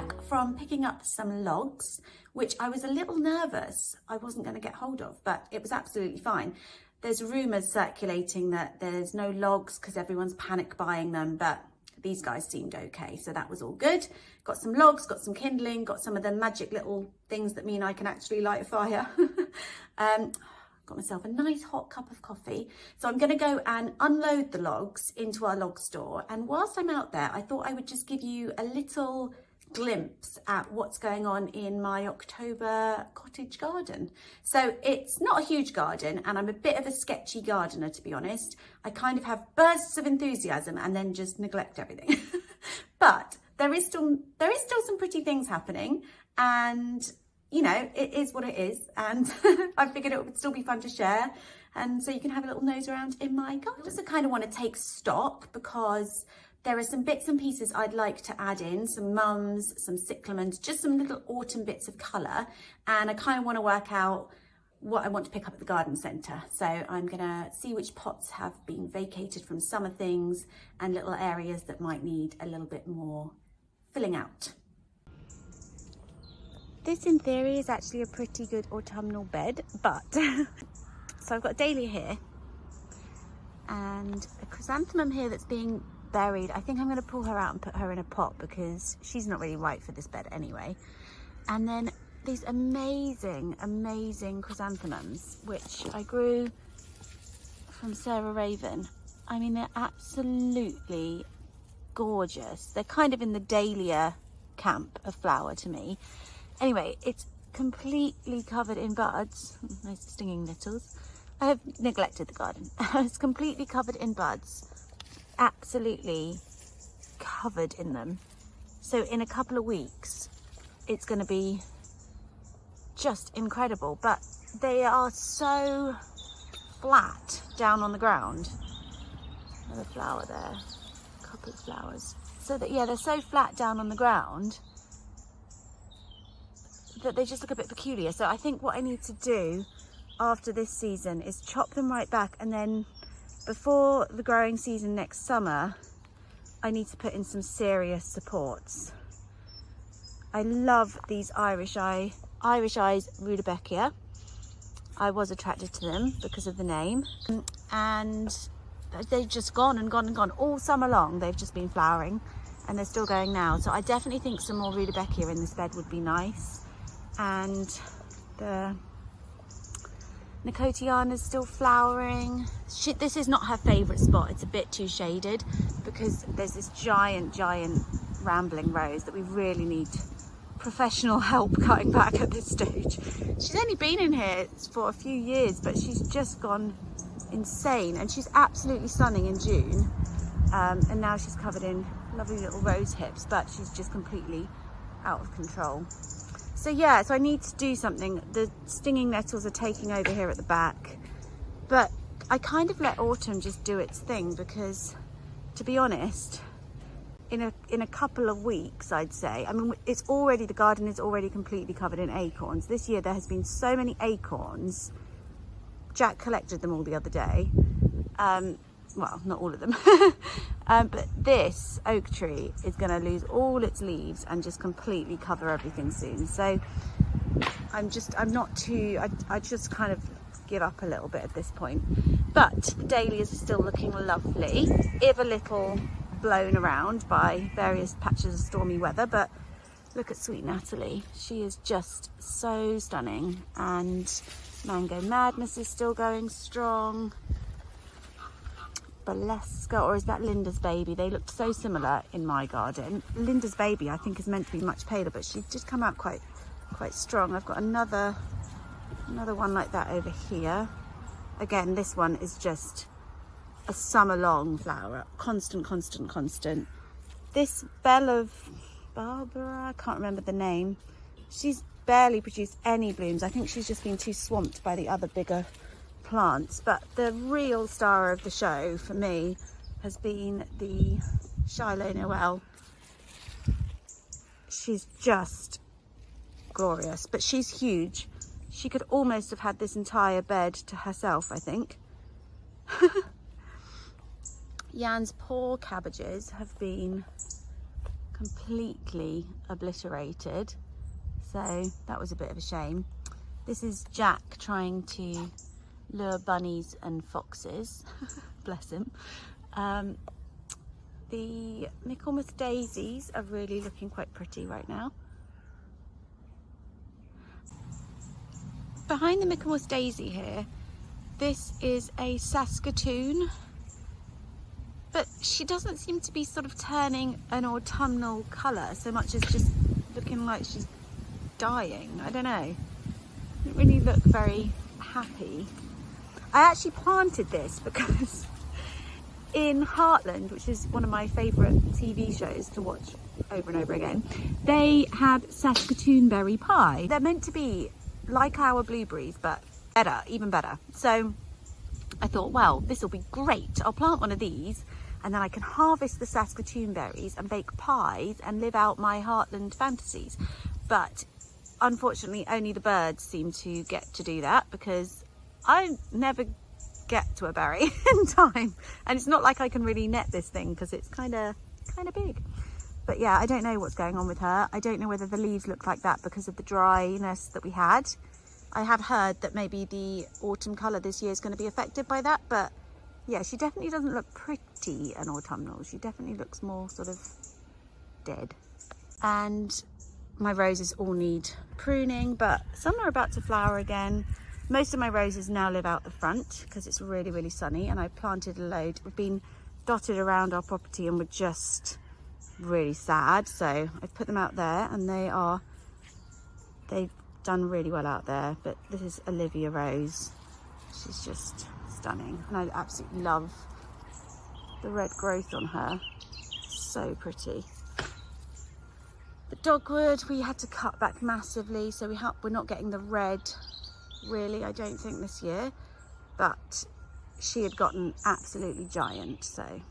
back from picking up some logs, which I was a little nervous I wasn't going to get hold of, but it was absolutely fine. There's rumours circulating that there's no logs because everyone's panic buying them, but these guys seemed okay, so that was all good. Got some logs, got some kindling, got some of the magic little things that mean I can actually light a fire. Got myself a nice hot cup of coffee. So I'm going to go and unload the logs into our log store. And whilst I'm out there, I thought I would just give you a little glimpse at what's going on in my October cottage garden. So it's not a huge garden, and I'm a bit of a sketchy gardener, to be honest. I kind of have bursts of enthusiasm and then just neglect everything. But there is still some pretty things happening, and you know, it is what it is, and I figured it would still be fun to share, and so you can have a little nose around in my garden. I also kind of want to take stock because there are some bits and pieces I'd like to add in, some mums, some cyclamens, just some little autumn bits of colour, and I kind of want to work out what I want to pick up at the garden centre. So I'm going to see which pots have been vacated from summer things and little areas that might need a little bit more filling out. This in theory is actually a pretty good autumnal bed, but so I've got a dahlia here and a chrysanthemum here that's being buried. I think I'm going to pull her out and put her in a pot because she's not really right for this bed anyway. And then these amazing chrysanthemums, which I grew from Sarah Raven. I mean, they're absolutely gorgeous. They're kind of in the dahlia camp of flower to me. Anyway, it's completely covered in buds. Nice stinging nettles. I have neglected the garden. It's completely covered in buds. Absolutely covered in them. So in a couple of weeks, it's going to be just incredible. But they are so flat down on the ground. Another flower there. A couple of flowers. So that, yeah, they're so flat down on the ground that they just look a bit peculiar. So I think what I need to do after this season is chop them right back, and then before the growing season next summer I need to put in some serious supports. I love these Irish Eyes Rudbeckia. I was attracted to them because of the name, and they've just gone and gone and gone all summer long. They've just been flowering and they're still going now. So I definitely think some more Rudbeckia in this bed would be nice. And the Nicotiana is still flowering. This is not her favourite spot. It's a bit too shaded because there's this giant rambling rose that we really need professional help cutting back at this stage. She's only been in here for a few years, but she's just gone insane, and she's absolutely stunning in June. And now she's covered in lovely little rose hips, but she's just completely out of control. So yeah, so I need to do something. The stinging nettles are taking over here at the back, but I kind of let autumn just do its thing because, to be honest, in a couple of weeks, I'd say, I mean, the garden is already completely covered in acorns. This year there has been so many acorns. Jack collected them all the other day. Well, not all of them. But this oak tree is going to lose all its leaves and just completely cover everything soon. So I just kind of give up a little bit at this point. But the dahlias are still looking lovely, if a little blown around by various patches of stormy weather. But look at sweet Natalie. She is just so stunning. And Mango Madness is still going strong. Baleska, or is that Linda's Baby? They looked so similar in my garden. Linda's Baby I think is meant to be much paler, but she's just come out quite strong. I've got another one like that over here. Again, this one is just a summer long flower, constant. This Belle of Barbara, I can't remember the name, she's barely produced any blooms. I think she's just been too swamped by the other bigger plants. But the real star of the show for me has been the Shiloh Noel. She's just glorious, but she's huge. She could almost have had this entire bed to herself, I think. Jan's poor cabbages have been completely obliterated. So that was a bit of a shame. This is Jack trying to lure bunnies and foxes. Bless him. The Michaelmas daisies are really looking quite pretty right now. Behind the Michaelmas daisy here, this is a Saskatoon, but she doesn't seem to be sort of turning an autumnal colour so much as just looking like she's dying. I don't know. It really look very happy. I actually planted this because in Heartland, which is one of my favourite TV shows to watch over and over again, they have Saskatoon berry pie. They're meant to be like our blueberries, but better, even better. So I thought, well, this will be great. I'll plant one of these and then I can harvest the Saskatoon berries and bake pies and live out my Heartland fantasies. But unfortunately, only the birds seem to get to do that because I never get to a berry in time. And it's not like I can really net this thing because it's kind of big. But yeah, I don't know what's going on with her. I don't know whether the leaves look like that because of the dryness that we had. I have heard that maybe the autumn colour this year is going to be affected by that, but yeah, she definitely doesn't look pretty and autumnal. She definitely looks more sort of dead. And my roses all need pruning, but some are about to flower again. Most of my roses now live out the front because it's really, really sunny, and I planted a load. We've been dotted around our property and we're just really sad, so I've put them out there, and they've done really well out there. But this is Olivia Rose. She's just stunning, and I absolutely love the red growth on her. So pretty. The dogwood we had to cut back massively, so we're not getting the red really, I don't think, this year, but she had gotten absolutely giant. So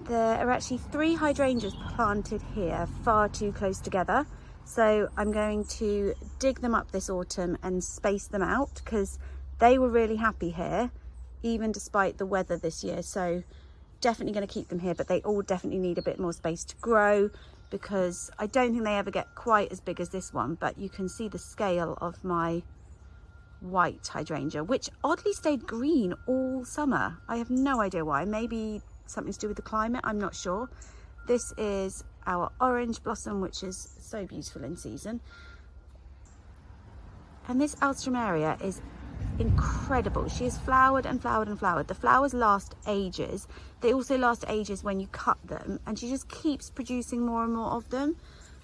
there are actually 3 hydrangeas planted here, far too close together. So I'm going to dig them up this autumn and space them out because they were really happy here, even despite the weather this year. So definitely going to keep them here, but they all definitely need a bit more space to grow because I don't think they ever get quite as big as this one. But you can see the scale of my white hydrangea, which oddly stayed green all summer. I have no idea why. Maybe something to do with the climate, I'm not sure. This is our orange blossom, which is so beautiful in season. And this Alstroemeria is incredible. She has flowered and flowered and flowered. The flowers last ages. They also last ages when you cut them, and she just keeps producing more and more of them.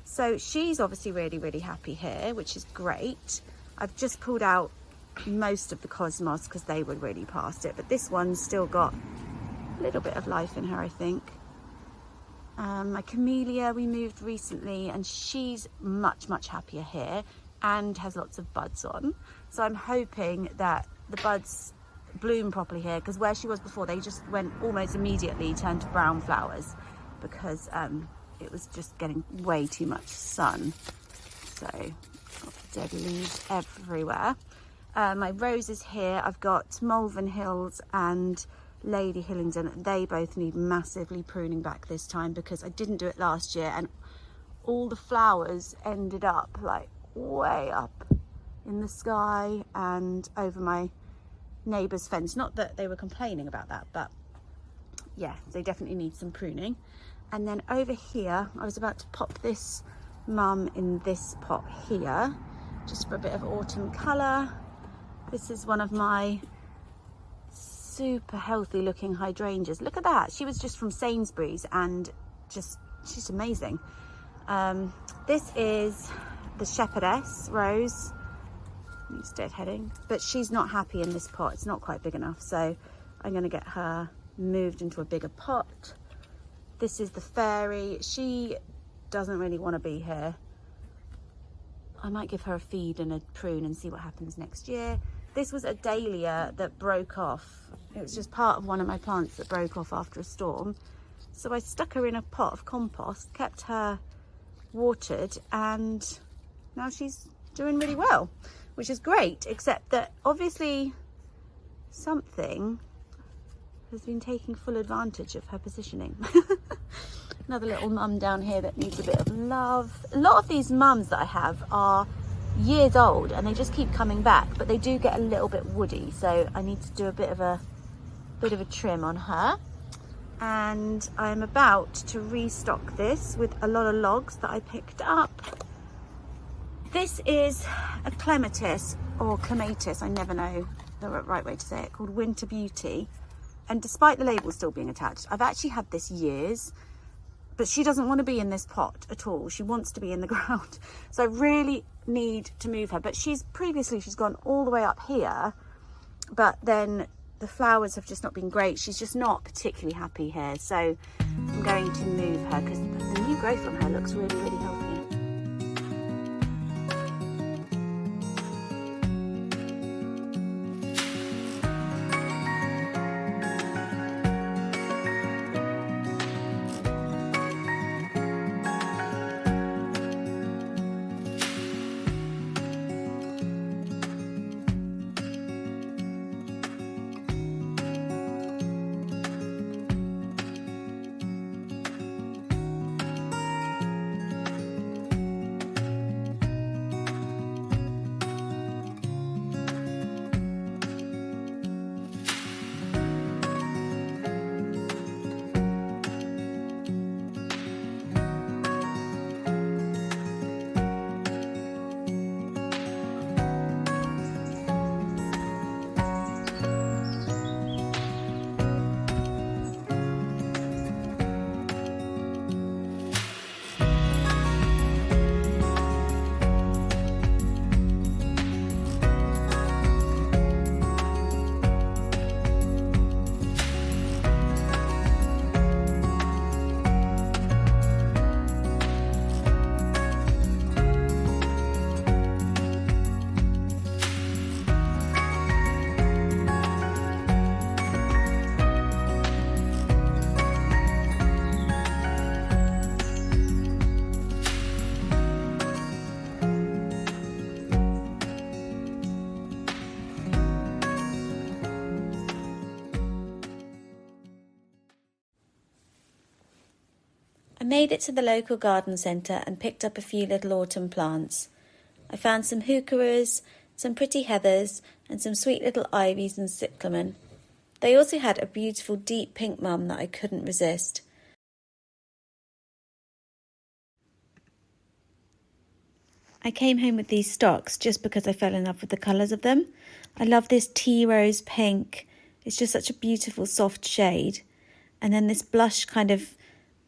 So she's obviously really, really happy here, which is great. I've just pulled out most of the cosmos because they were really past it, but this one's still got a little bit of life in her, I think. My camellia we moved recently, and she's much happier here and has lots of buds on. So I'm hoping that the buds bloom properly here, because where she was before, they just went almost immediately turned to brown flowers because it was just getting way too much sun. So got dead leaves everywhere. My roses here, I've got Malvern Hills and Lady Hillingdon. They both need massively pruning back this time because I didn't do it last year, and all the flowers ended up like way up in the sky and over my neighbour's fence. Not that they were complaining about that, but yeah, they definitely need some pruning. And then over here, I was about to pop this mum in this pot here just for a bit of autumn colour. This is one of my super healthy looking hydrangeas. Look at that. She was just from Sainsbury's and she's amazing. This is the shepherdess rose. Needs deadheading, but she's not happy in this pot. It's not quite big enough, so I'm going to get her moved into a bigger pot. This is the fairy. She doesn't really want to be here. I might give her a feed and a prune and see what happens next year. This was a dahlia that broke off. It was just part of one of my plants that broke off after a storm. So I stuck her in a pot of compost, kept her watered, and now she's doing really well, which is great, except that obviously something has been taking full advantage of her positioning. Another little mum down here that needs a bit of love. A lot of these mums that I have are years old and they just keep coming back, but they do get a little bit woody, so I need to do a bit of a trim on her. And I'm about to restock this with a lot of logs that I picked up. This is a clematis or clematis, I never know the right way to say it, called Winter Beauty. And despite the label still being attached, I've actually had this years, but she doesn't want to be in this pot at all. She wants to be in the ground. So I really need to move her. But she's gone all the way up here, but then the flowers have just not been great. She's just not particularly happy here. So I'm going to move her because the new growth on her looks really, really healthy. I made it to the local garden centre and picked up a few little autumn plants. I found some heucheras, some pretty heathers and some sweet little ivies and cyclamen. They also had a beautiful deep pink mum that I couldn't resist. I came home with these stocks just because I fell in love with the colours of them. I love this tea rose pink. It's just such a beautiful soft shade. And then this blush kind of,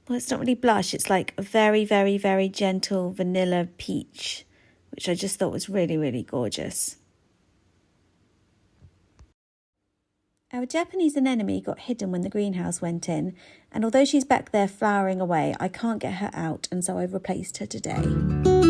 well, it's not really blush, it's like a very, very, very gentle vanilla peach, which I just thought was really, really gorgeous. Our Japanese anemone got hidden when the greenhouse went in, and although she's back there flowering away, I can't get her out, and so I've replaced her today.